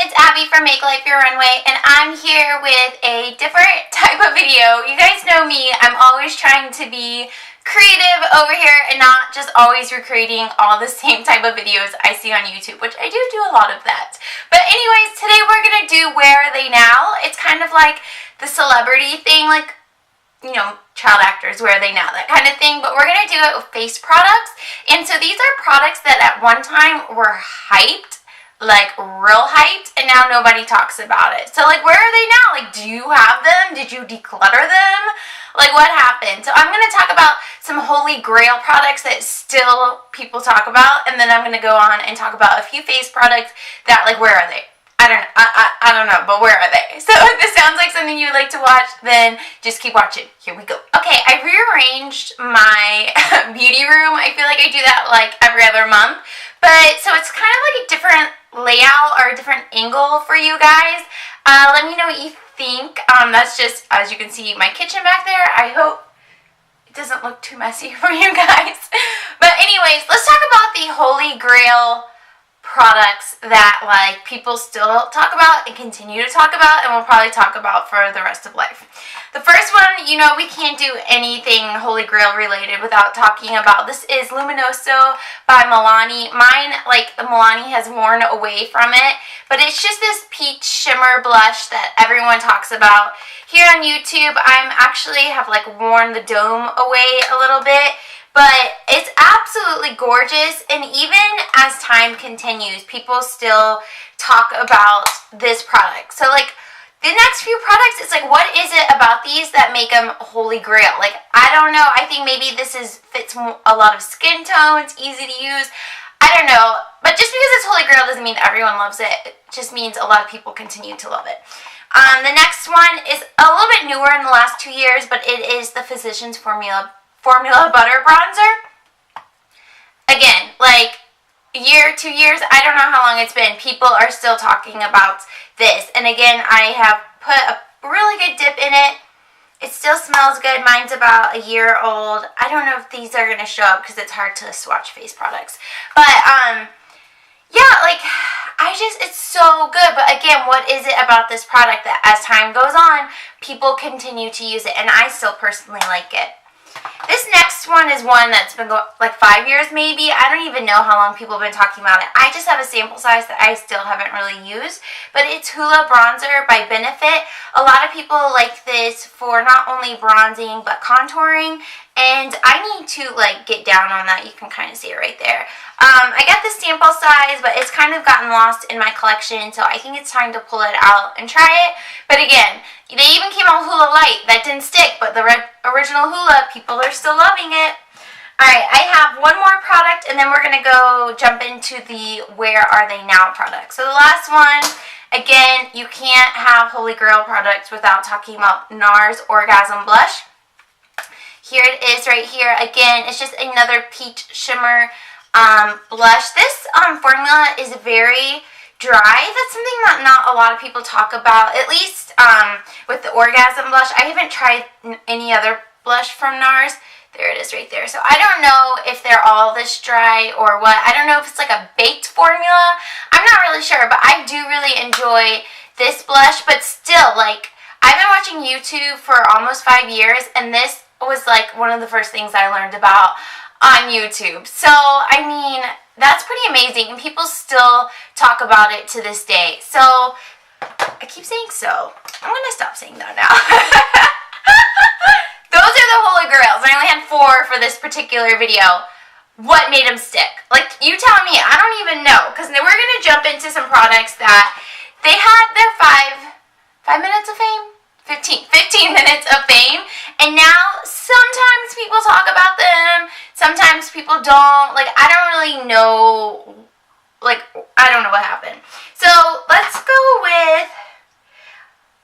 it's Abby from Make Life Your Runway, and I'm here with a different type of video. You guys know me, I'm always trying to be creative over here and not just always recreating all the same type of videos I see on YouTube, which I do a lot of that. But anyways, today we're going to do Where Are They Now? It's kind of like the celebrity thing, like, you know, child actors, where are they now, that kind of thing. But we're going to do it with face products. And so these are products that at one time were hyped, like real hyped, and now nobody talks about it. So like, where are they now? Like, do you have them? Did you declutter them? Like, what happened? So I'm going to talk about some holy grail products that still people talk about, and then I'm going to go on and talk about a few face products that, like, where are they? I don't know, but where are they? So if this sounds like something you'd like to watch, then just keep watching. Here we go. Okay, I rearranged my beauty room. I feel like I do that like every other month. But so it's kind of like a different layout or a different angle for you guys. Let me know what you think. That's just, as you can see, my kitchen back there. I hope it doesn't look too messy for you guys. But anyways, let's talk about the holy grail products that like people still talk about and continue to talk about, and we'll probably talk about for the rest of life. The first one, you know, we can't do anything holy grail related without talking about. This is Luminoso by Milani. Mine, like, the Milani has worn away from it, but it's just this peach shimmer blush that everyone talks about. Here on YouTube, I'm actually have like worn the dome away a little bit. But it's absolutely gorgeous, and even as time continues, people still talk about this product. So like, the next few products, it's like, what is it about these that make them holy grail? Like, I don't know. I think maybe this fits a lot of skin tones, easy to use. I don't know. But just because it's holy grail doesn't mean everyone loves it. It just means a lot of people continue to love it. The next one is a little bit newer in the last 2 years, but it is the Physicians Formula Butter Bronzer. Again, like, a year, 2 years, I don't know how long it's been. People are still talking about this. And again, I have put a really good dip in it. It still smells good. Mine's about a year old. I don't know if these are going to show up because it's hard to swatch face products. But, yeah, like, it's so good. But again, what is it about this product that as time goes on, people continue to use it? And I still personally like it. This next one is one that's been like 5 years maybe. I don't even know how long people have been talking about it. I just have a sample size that I still haven't really used. But it's Hoola Bronzer by Benefit. A lot of people like this for not only bronzing but contouring. And I need to like get down on that. You can kind of see it right there. I got the sample size, but it's kind of gotten lost in my collection, so I think it's time to pull it out and try it. But again, they even came out with Hoola Light. That didn't stick, but the original Hoola, people are still loving it. Alright, I have one more product, and then we're going to go jump into the Where Are They Now product. So the last one, again, you can't have holy grail products without talking about NARS Orgasm Blush. Here it is right here. Again, it's just another peach shimmer blush. This formula is very dry. That's something that not a lot of people talk about, at least with the Orgasm Blush. I haven't tried any other blush from NARS. There it is right there. So I don't know if they're all this dry or what. I don't know if it's like a baked formula. I'm not really sure, but I do really enjoy this blush. But still, like, I've been watching YouTube for almost 5 years, and this was like one of the first things I learned about on YouTube. So, I mean, that's pretty amazing, and people still talk about it to this day. So, I keep saying so. I'm going to stop saying that now. Those are the holy grails. I only had 4 for this particular video. What made them stick? Like, you tell me. I don't even know, because we're going to jump into some products that they had their 5 minutes of fame? 15 minutes of fame, and now sometimes people talk about them, sometimes people don't. Like, I don't really know, like, I don't know what happened. So let's go with,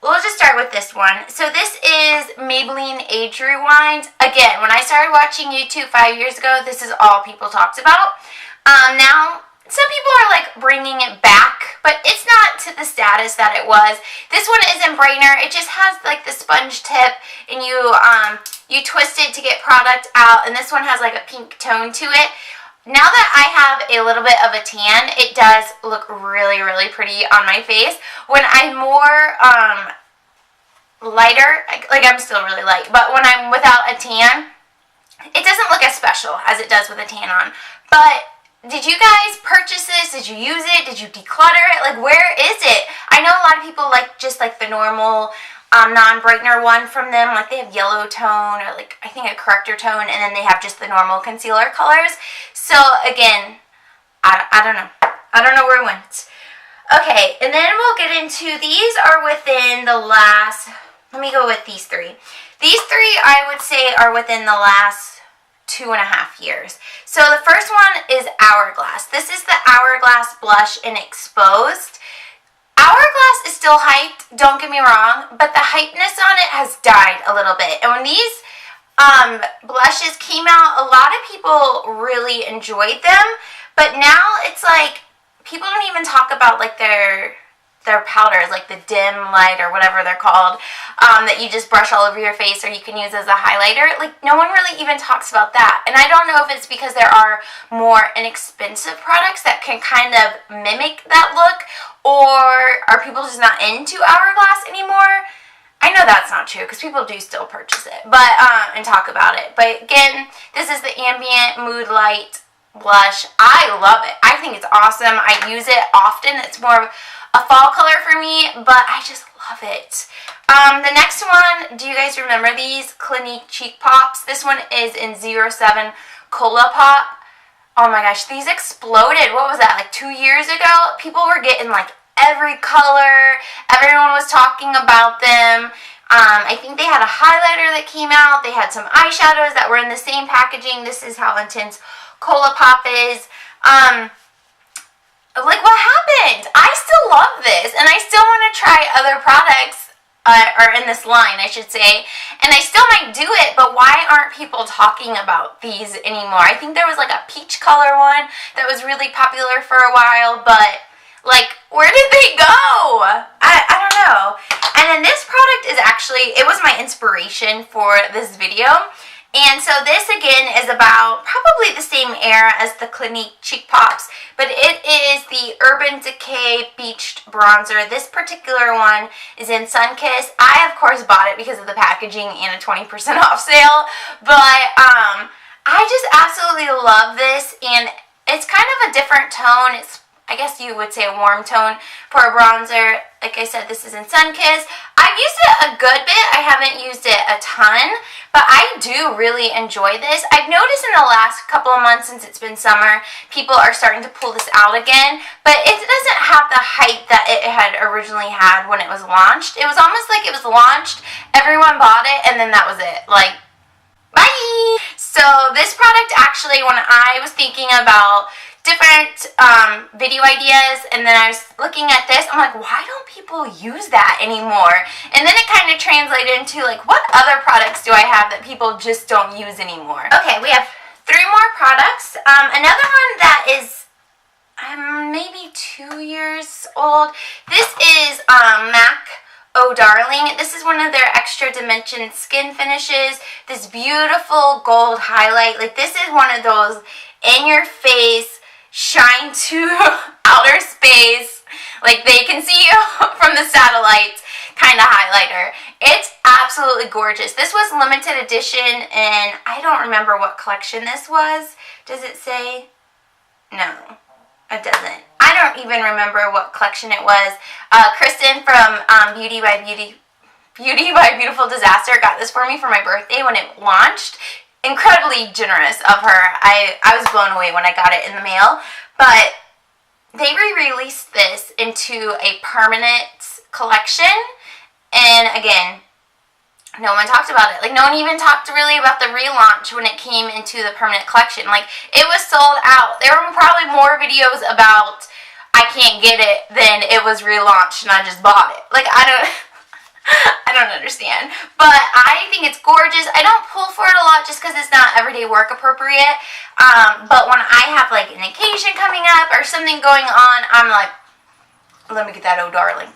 we'll just start with this one. So this is Maybelline Age Rewind. Again, when I started watching YouTube 5 years ago, this is all people talked about. Now, some people are like bringing it back, but it's not to the status that it was. This one isn't brightener. It just has like the sponge tip, and you twist it to get product out, and this one has like a pink tone to it. Now that I have a little bit of a tan, it does look really, really pretty on my face. When I'm more lighter, like I'm still really light, but when I'm without a tan, it doesn't look as special as it does with a tan on. But did you guys purchase this? Did you use it? Did you declutter it? Like, where is it? I know a lot of people like just like the normal non-brightener one from them. Like they have yellow tone or like I think a corrector tone, and then they have just the normal concealer colors. So again, I don't know. I don't know where it went. Okay, and then we'll get into, these are within the last, let me go with these three. These three I would say are within the last 2.5 years. So the first one is Hourglass. This is the Hourglass Blush in Exposed. Hourglass is still hyped, don't get me wrong, but the hypeness on it has died a little bit. And when these blushes came out, a lot of people really enjoyed them, but now it's like people don't even talk about like their powders, like the dim light or whatever they're called, that you just brush all over your face or you can use as a highlighter. Like no one really even talks about that. And I don't know if it's because there are more inexpensive products that can kind of mimic that look, or are people just not into Hourglass anymore? I know that's not true because people do still purchase it, but and talk about it. But again, this is the Ambient Mood Light blush. I love it. I think it's awesome. I use it often. It's more of a fall color for me, but I just love it. The next one, do you guys remember these Clinique Cheek Pops? This one is in 07 Cola Pop. Oh my gosh, these exploded. What was that, like 2 years ago? People were getting like every color. Everyone was talking about them. I think they had a highlighter that came out. They had some eyeshadows that were in the same packaging. This is how intense Cola Pop is. Like, what happened? I still love this, and I still want to try other products, or in this line, I should say, and I still might do it, but why aren't people talking about these anymore? I think there was like a peach color one that was really popular for a while, but like, where did they go? I don't know. And then this product is actually, it was my inspiration for this video. And so this again is about probably the same era as the Clinique Cheek Pops, but it is the Urban Decay Beached Bronzer. This particular one is in Sunkissed. I of course bought it because of the packaging and a 20% off sale, but I just absolutely love this, and it's kind of a different tone. It's, I guess you would say, a warm tone for a bronzer. Like I said, this is in Sunkissed. I've used it a good bit. I haven't used it a ton, but I do really enjoy this. I've noticed in the last couple of months since it's been summer, people are starting to pull this out again, but it doesn't have the hype that it had originally had when it was launched. It was almost like it was launched, everyone bought it, and then that was it. Like, bye! So this product actually, when I was thinking about different video ideas, and then I was looking at this, I'm like, why don't people use that anymore? And then it kind of translated into like, what other products do I have that people just don't use anymore? Okay, we have 3 more products. Another one that is maybe 2 years old. This is MAC Oh Darling. This is one of their extra dimension skin finishes. This beautiful gold highlight. Like, this is one of those in your face, shine to outer space, like they can see you from the satellites kind of highlighter. It's absolutely gorgeous. This was limited edition, and I don't remember what collection this was. Does it say? No, it doesn't. I don't even remember what collection it was. Kristen from Beauty by Beautiful Disaster got this for me for my birthday when it launched. Incredibly generous of her. I was blown away when I got it in the mail, but they re-released this into a permanent collection, and again, no one talked about it. Like, no one even talked really about the relaunch when it came into the permanent collection. Like, it was sold out. There were probably more videos about I can't get it than it was relaunched and I just bought it. Like, I don't understand, but I think it's gorgeous. I don't pull for it a lot just because it's not everyday work appropriate, but when I have like an occasion coming up or something going on, I'm like, let me get that Oh Darling.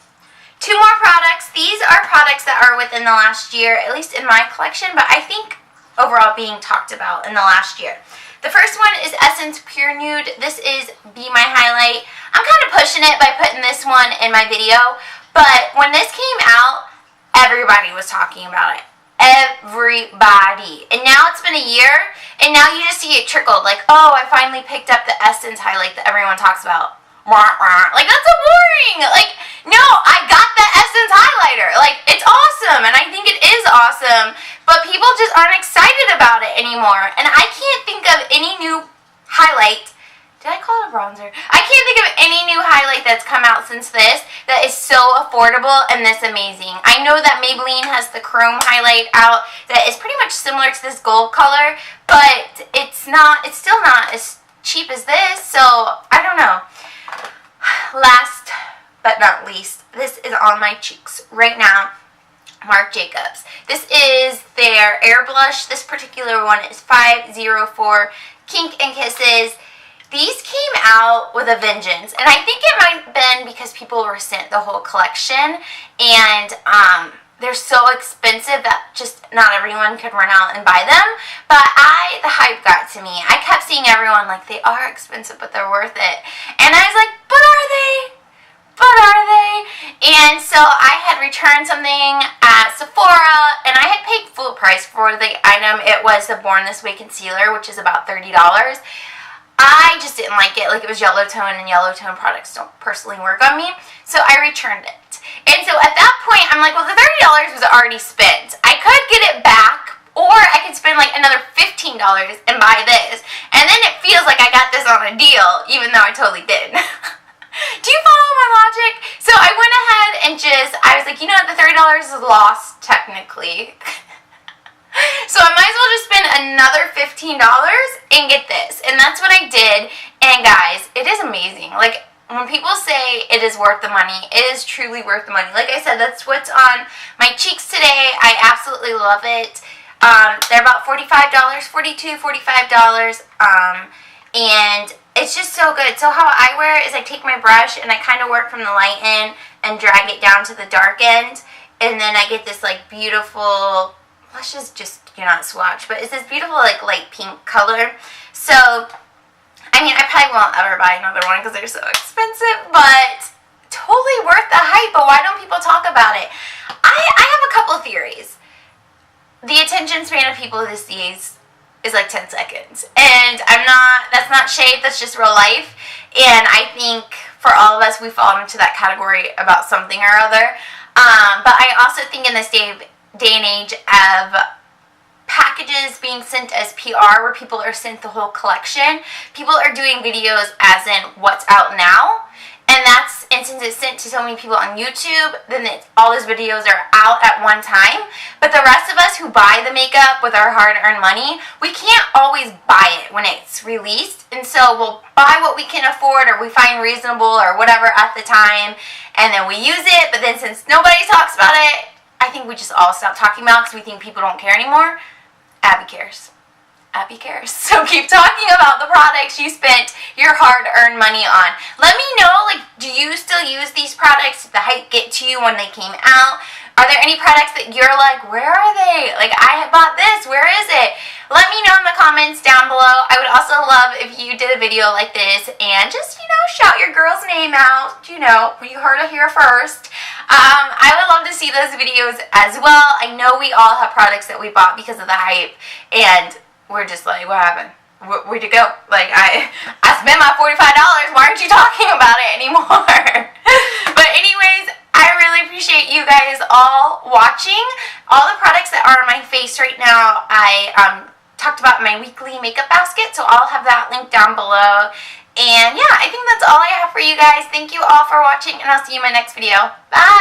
2 more products. These are products that are within the last year, at least in my collection, but I think overall being talked about in the last year. The first one is Essence Pure Nude. This is Be My Highlight. I'm kind of pushing it by putting this one in my video, but when this came out, everybody was talking about it. Everybody. And now it's been a year, and now you just see it trickled. Like, oh, I finally picked up the Essence highlight that everyone talks about. Like, that's so boring. Like, no, I got the Essence highlighter. Like, it's awesome, and I think it is awesome, but people just aren't excited about it anymore. And I can't think of any new highlight. Did I call it a bronzer? I can't think of any new highlight that's come out since this that is so affordable and this amazing. I know that Maybelline has the chrome highlight out that is pretty much similar to this gold color, but it's still not as cheap as this, so I don't know. Last but not least, this is on my cheeks right now. Marc Jacobs. This is their Air Blush. This particular one is 504 Kink and Kisses. These came out with a vengeance, and I think it might have been because people were sent the whole collection, and they're so expensive that just not everyone could run out and buy them. But the hype got to me. I kept seeing everyone like, they are expensive, but they're worth it. And I was like, but are they? But are they? And so I had returned something at Sephora, and I had paid full price for the item. It was the Born This Way concealer, which is about $30. I just didn't like it. Like, it was yellow tone, and yellow tone products don't personally work on me. So I returned it. And so at that point, I'm like, well, the $30 was already spent. I could get it back, or I could spend like another $15 and buy this. And then it feels like I got this on a deal, even though I totally did. Do you follow my logic? So I went ahead and I was like, you know what, the $30 is lost technically. So I might as well just spend another $15 and get this. And that's what I did. And guys, it is amazing. Like, when people say it is worth the money, it is truly worth the money. Like I said, that's what's on my cheeks today. I absolutely love it. They're about $45, $42, $45. And it's just so good. So how I wear it is I take my brush and I kind of work from the light end and drag it down to the dark end. And then I get this like beautiful, let's just not swatch, but it's this beautiful like light pink color. So, I mean, I probably won't ever buy another one because they're so expensive, but totally worth the hype. But why don't people talk about it? I have a couple theories. The attention span of people these days is like 10 seconds. And that's not shade, that's just real life. And I think for all of us, we fall into that category about something or other. But I also think in this day and age of packages being sent as PR, where people are sent the whole collection, people are doing videos as in what's out now. And since it's sent to so many people on YouTube, then all those videos are out at one time. But the rest of us who buy the makeup with our hard-earned money, we can't always buy it when it's released. And so we'll buy what we can afford or we find reasonable or whatever at the time, and then we use it. But then since nobody talks about it, I think we just all stop talking about it because we think people don't care anymore. Abby cares. Abby cares. So keep talking about the products you spent your hard-earned money on. Let me know, like, do you still use these products? Did the hype get to you when they came out? Are there any products that you're like, where are they? Like, I have bought this. Where is it? Let me know in the comments down below. I would also love if you did a video like this and just, shout your girl's name out. You heard it here first. I would love to see those videos as well. I know we all have products that we bought because of the hype, and we're just like, what happened? Where'd you go? Like, I spent my $45. Why aren't you talking about it anymore? But anyways, I really appreciate you guys all watching. All the products that are on my face right now, I talked about in my weekly makeup basket, so I'll have that link down below. And yeah, I think that's all I have for you guys. Thank you all for watching, and I'll see you in my next video. Bye!